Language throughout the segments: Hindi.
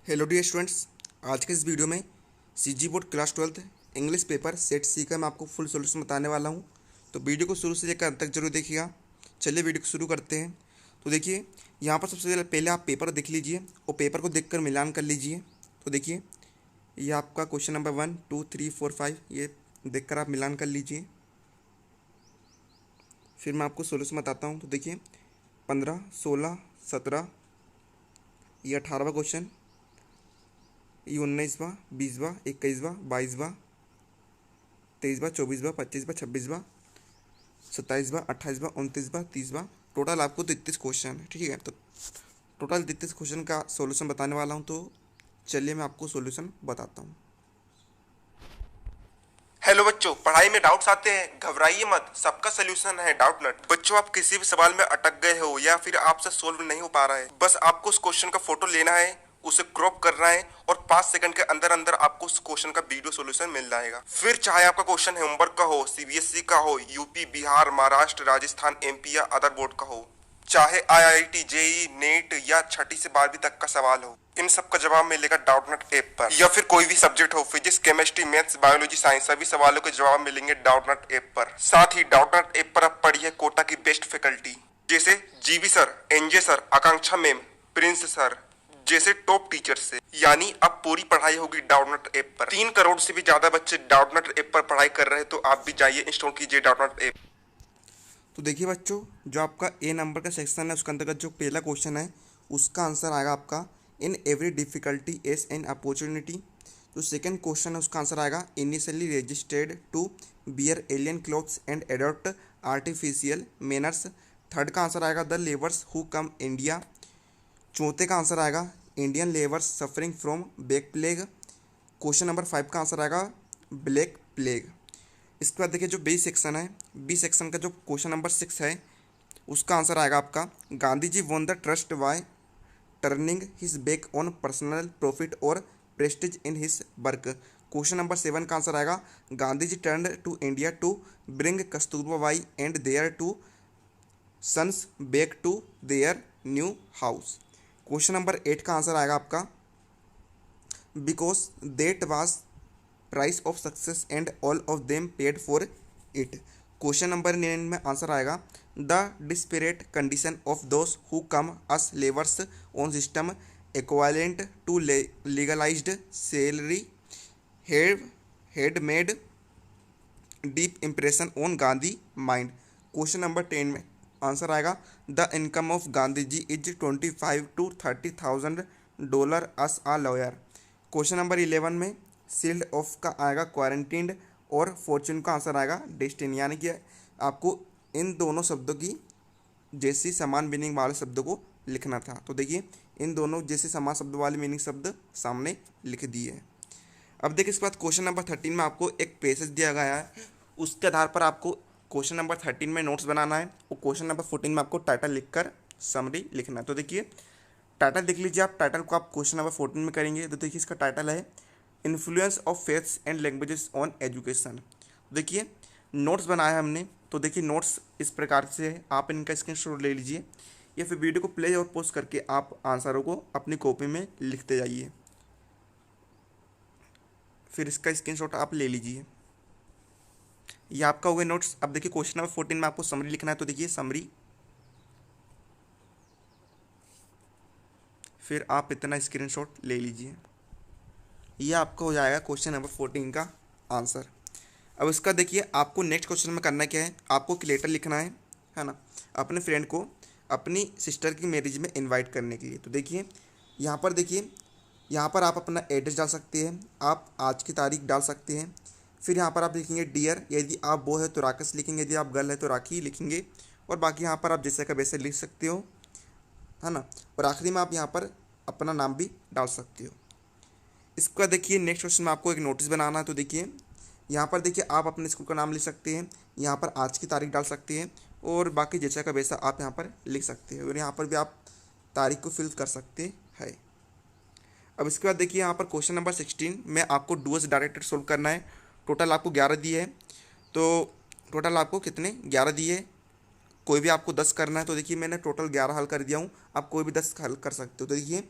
Hello dear students. आज के इस वीडियो में CG board class 12 English paper set C का मैं आपको फुल सॉल्यूशन बताने वाला हूं। तो वीडियो को शुरू से लेकर अंत तक जरूर देखिएगा। चलिए वीडियो को शुरू करते हैं। तो देखिए, यहाँ पर सबसे पहले आप पेपर देख लीजिए और पेपर को देखकर मिलान कर लीजिए। तो देखिए, ये आपका क्वेश्चन नंबर 1, 2, 3, 4, 5 ये देखकर आप मिलान कर लीजिए। फिर मैं आपको सॉल्यूशन बताता हूँ। तो देखिए, 15, 16, 17, ये 18वां क्वेश्चन, ये 19वां, 20वां, 21वां, 22वां, 23वां, 24वां, 25वां, 26वां, 27वां, 28वां, 29वां, 30वां। टोटल आपको 33 क्वेश्चन है। ठीक है, तो टोटल 33 क्वेश्चन का सॉल्यूशन बताने वाला हूँ। तो चलिए मैं आपको सॉल्यूशन बताता हूँ। हेलो बच्चों, पढ़ाई में डाउट्स आते हैं, घबराइए मत, सबका सोल्यूशन है डाउट नट। बच्चों, आप किसी भी सवाल में अटक गए हो या फिर आपसे सोल्व नहीं हो पा रहा है, बस आपको उस क्वेश्चन का फोटो लेना है, उसे क्रॉप करना है और 5 सेकंड के अंदर अंदर आपको उस क्वेश्चन का वीडियो सॉल्यूशन मिल जाएगा। फिर चाहे आपका क्वेश्चन होमवर्क का हो, सीबीएसई का हो, यूपी, बिहार, महाराष्ट्र, राजस्थान, एमपी या अदर बोर्ड का हो, चाहे आईआईटी, जेई, नेट या छठी से 12वीं तक का सवाल हो, इन सब का जवाब मिलेगा डाउटनट ऐप पर। या फिर कोई भी सब्जेक्ट हो, physics, chemistry, maths, biology, science, सभी सवालों के जवाब मिलेंगे डाउटनट ऐप पर। साथ ही डाउटनट ऐप पर आप पढ़िए कोटा की बेस्ट फैकल्टी जैसे जीवी सर, एनजे सर, आकांक्षा मैम, प्रिंस सर जैसे टॉप टीचर से। यानी अब पूरी पढ़ाई होगी डाउटनट ऐप पर। 3 करोड़ से भी ज्यादा बच्चे डाउटनट ऐप पर पढ़ाई कर रहे हैं, तो आप भी जाइए, इंस्टॉल कीजिए डाउटनट ऐप। तो देखिए बच्चों, जो आपका ए नंबर का सेक्शन है उसके अंतर्गत जो पहला क्वेश्चन है उसका आंसर आएगा आपका in every difficulty as an opportunity. जो सेकंड क्वेश्चन है उसका आंसर आएगा initially registered to bear alien clothes and adopt artificial manners. Third का आंसर आएगा the labours who come India. चौथे का आंसर आएगा Indian labours suffering from black plague. Question number 5 का आंसर आएगा ब्लैक प्लेग। इसके बाद देखिए, जो बी सेक्शन है, बी सेक्शन का जो क्वेश्चन नंबर 6 है उसका आंसर आएगा आपका Gandhi ji won the trust by turning his back on personal profit और prestige in his work. Question number 7 का आंसर आएगा Gandhi ji turn to India to bring Kasturba Bai and their two sons back to their new house. Question number 8 का आंसर आएगा आपका because that was price of success and all of them paid for it. Question number 9 में आंसर आएगा the desperate condition of those who come as labours on system equivalent to legalised salary had made deep impression on Gandhi mind. Question number 10 में आंसर आएगा the income of Gandhi ji is 25 to 30,000 dollar as a lawyer. Question number 11 में सील्ड ऑफ का आएगा क्वारंटीन्ड और फॉर्चून का आंसर आएगा डेस्टिनी। यानी कि आपको इन दोनों शब्दों की जैसी समान मीनिंग वाले शब्दों को लिखना था। तो देखिए, इन दोनों जैसे समान शब्द वाले मीनिंग शब्द सामने लिख दिए हैं। अब देखिए, इसके बाद क्वेश्चन नंबर 13 में आपको एक पैसेज दिया गया है, उसके आधार पर आपको क्वेश्चन नंबर 13 में नोट्स बनाना है और क्वेश्चन नंबर 14 में आपको टाइटल लिखकर समरी लिखना है। तो देखिए, टाइटल देख लीजिए आप। टाइटल को आप क्वेश्चन नंबर 14 में करेंगे। तो देखिए, इसका टाइटल है influence of faiths and languages on education. देखिए, नोट्स बनाया है हमने। तो देखिए, नोट्स इस प्रकार से है, आप इनका स्क्रीनशॉट ले लीजिए या फिर वीडियो को प्ले और पॉज करके आप आंसरों को अपनी कॉपी में लिखते जाइए। फिर इसका स्क्रीनशॉट आप ले लीजिए। ये आपका हो गया नोट्स। अब देखिए, क्वेश्चन नंबर 14 में आपको समरी लिखना है। तो देखिए, समरी, फिर आप इतना स्क्रीनशॉट ले लीजिए। ये आपका हो जाएगा क्वेश्चन नंबर 14 का आंसर। अब इसका देखिए, आपको नेक्स्ट क्वेश्चन में करना क्या है, आपको एक लेटर लिखना है ना, अपने फ्रेंड को अपनी सिस्टर की मैरिज में इनवाइट करने के लिए। तो देखिए, यहाँ पर देखिए, यहाँ पर आप अपना एड्रेस डाल सकते हैं, आप आज की तारीख डाल सकते हैं। फिर यहाँ पर आप लिखेंगे डियर, यदि आप बॉय है तो राकेश लिखेंगे, यदि आप गर्ल है तो राखी लिखेंगे। और बाकी यहाँ पर आप जैसे का वैसे लिख सकते हो, है ना। और आखिरी में आप यहाँ पर अपना नाम भी डाल सकते हो। इसका देखिए, नेक्स्ट क्वेश्चन में आपको एक नोटिस बनाना है। तो देखिए, यहाँ पर देखिए, आप अपने स्कूल का नाम लिख सकते हैं, यहाँ पर आज की तारीख डाल सकते हैं और बाकी जैसा का वैसा आप यहाँ पर लिख सकते हैं और यहाँ पर भी आप तारीख को फिल कर सकते हैं। अब इसके बाद देखिए, यहाँ पर क्वेश्चन नंबर 16 में आपको डूअर्स डायरेक्टेड सोल्व करना है। टोटल आपको 11 दिए हैं। तो टोटल आपको कितने 11 दिए, कोई भी आपको 10 करना है। तो देखिए, मैंने टोटल 11 हल कर दिया हूँ, आप कोई भी 10 हल कर सकते हो। तो देखिए,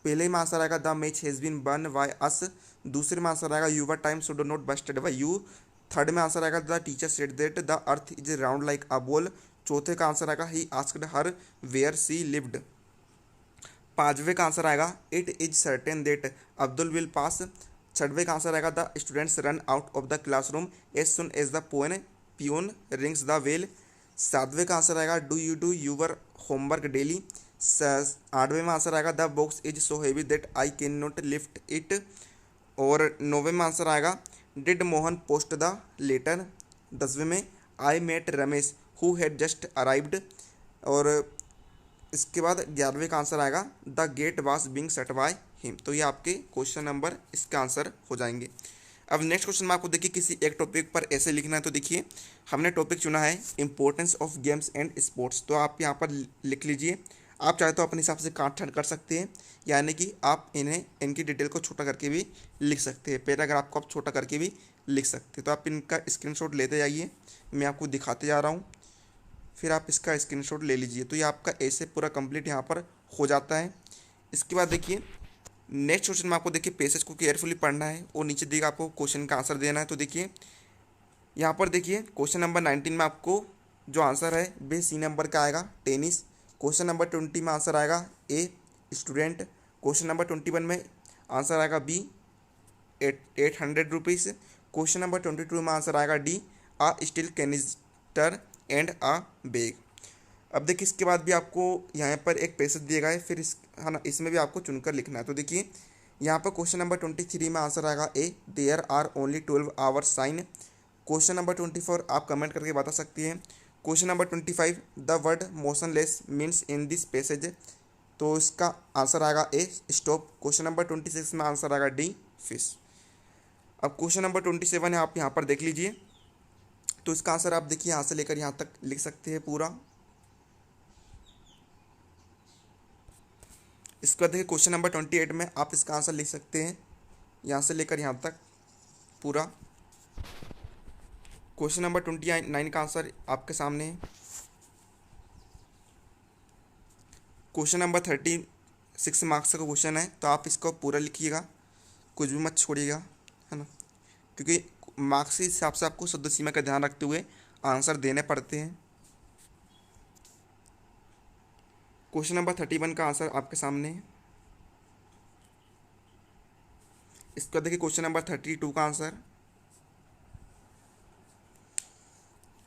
पहले में आंसर आएगा the match has been won by us, दूसरे में आंसर आएगा your time should not wasted by you, third में आंसर आएगा the teacher said that the earth is round like a ball, चौथे का आंसर आएगा he asked her where she lived, पांचवें का आंसर आएगा it is certain that Abdul will pass, छठवें का आंसर आएगा the students run out of the classroom as soon as the peon rings the bell, सातवें का आंसर आएगा डू यूवर होमवर्क डेली, आठवें में आंसर आएगा the box is so heavy that I can not lift it, और नौवें में आंसर आएगा did Mohan post the letter, दसवें में I met Ramesh who had just arrived, और इसके बाद 11वें का आंसर आएगा the gate was being shut by him. तो ये आपके क्वेश्चन नंबर इसका आंसर हो जाएंगे। अब नेक्स्ट क्वेश्चन में आपको देखिए किसी एक टॉपिक पर ऐसे लिखना है। तो देखिए हमने टॉपिक चुना है importance of games and sports. तो आप यहाँ पर लिख लीजिए, आप चाहे तो अपने हिसाब से काट छाट कर सकते हैं, यानी कि आप इनकी डिटेल को छोटा करके भी लिख सकते हैं, पैराग्राफ को आप छोटा करके भी लिख सकते हैं। तो आप इनका स्क्रीनशॉट लेते जाइए, मैं आपको दिखाते जा रहा हूँ, फिर आप इसका स्क्रीनशॉट ले लीजिए। तो ये आपका ऐसे पूरा कंप्लीट यहाँ पर हो जाता है। इसके बाद देखिए नेक्स्ट क्वेश्चन में आपको देखिए पैसेज को केयरफुली पढ़ना है और नीचे देखिए आपको क्वेश्चन का आंसर देना है। तो देखिए यहाँ पर देखिए क्वेश्चन नंबर 19 में आपको जो आंसर है वे सी नंबर का आएगा टेनिस, क्वेश्चन नंबर 20 में answer a a student, question number 21 में आंसर आएगा बी 800 रुपीज़, क्वेश्चन नंबर 22 में आंसर आएगा D a steel canister and a bag. अब देखिए इसके बाद भी आपको यहाँ पर एक पैसेज दिया गया है, फिर है ना, इसमें भी आपको चुनकर लिखना है। तो देखिए यहाँ पर क्वेश्चन नंबर 23 में आंसर आएगा ए देयर आर ओनली 12 आवर्स साइन, क्वेश्चन नंबर 24 आप कमेंट करके बता सकती हैं, question number 25 the word motionless means in this passage, तो इसका answer a A stop, question number 26 में आंसर आएगा डी फिश। अब क्वेश्चन नंबर 27 है, आप यहाँ पर देख लीजिए, तो इसका आंसर आप देखिए यहाँ से लेकर यहाँ तक लिख सकते हैं पूरा। इसके बाद देखिए क्वेश्चन नंबर 28 में आप इसका आंसर लिख सकते हैं यहाँ से लेकर यहाँ तक पूरा। क्वेश्चन नंबर 29 का आंसर आपके सामने है। क्वेश्चन नंबर 36 मार्क्स का क्वेश्चन है, तो आप इसको पूरा लिखिएगा, कुछ भी मत छोड़िएगा, है ना, क्योंकि मार्क्स के हिसाब से आपको शुद्ध सीमा का ध्यान रखते हुए आंसर देने पड़ते हैं। क्वेश्चन नंबर 31 का आंसर आपके सामने है। इसके बाद देखिए क्वेश्चन नंबर 32 का आंसर,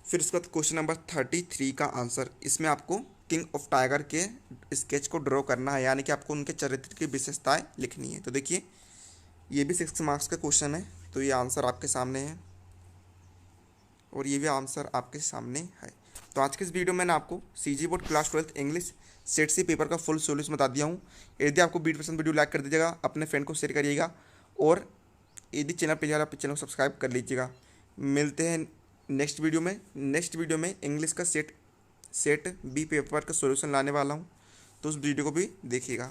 फिर इसके बाद क्वेश्चन नंबर 33 का आंसर। इसमें आपको किंग ऑफ टाइगर के स्केच को ड्रॉ करना है, यानी कि आपको उनके चरित्र की विशेषताएं लिखनी है। तो देखिए ये भी 6 मार्क्स का क्वेश्चन है, तो ये आंसर आपके सामने है और ये भी आंसर आपके सामने है। तो आज के इस वीडियो में मैंने आपको CG board class 12 English set C paper का फुल सॉल्यूशन बता दिया हूँ। यदि आपको वीडियो पसंद, वीडियो लाइक कर दीजिएगा, अपने फ्रेंड को शेयर करिएगा और यदि चैनल पर जा रहा है चैनल को सब्सक्राइब कर लीजिएगा। मिलते हैं नेक्स्ट वीडियो में इंग्लिश का सेट बी पेपर का सॉल्यूशन लाने वाला हूँ, तो उस वीडियो को भी देखिएगा।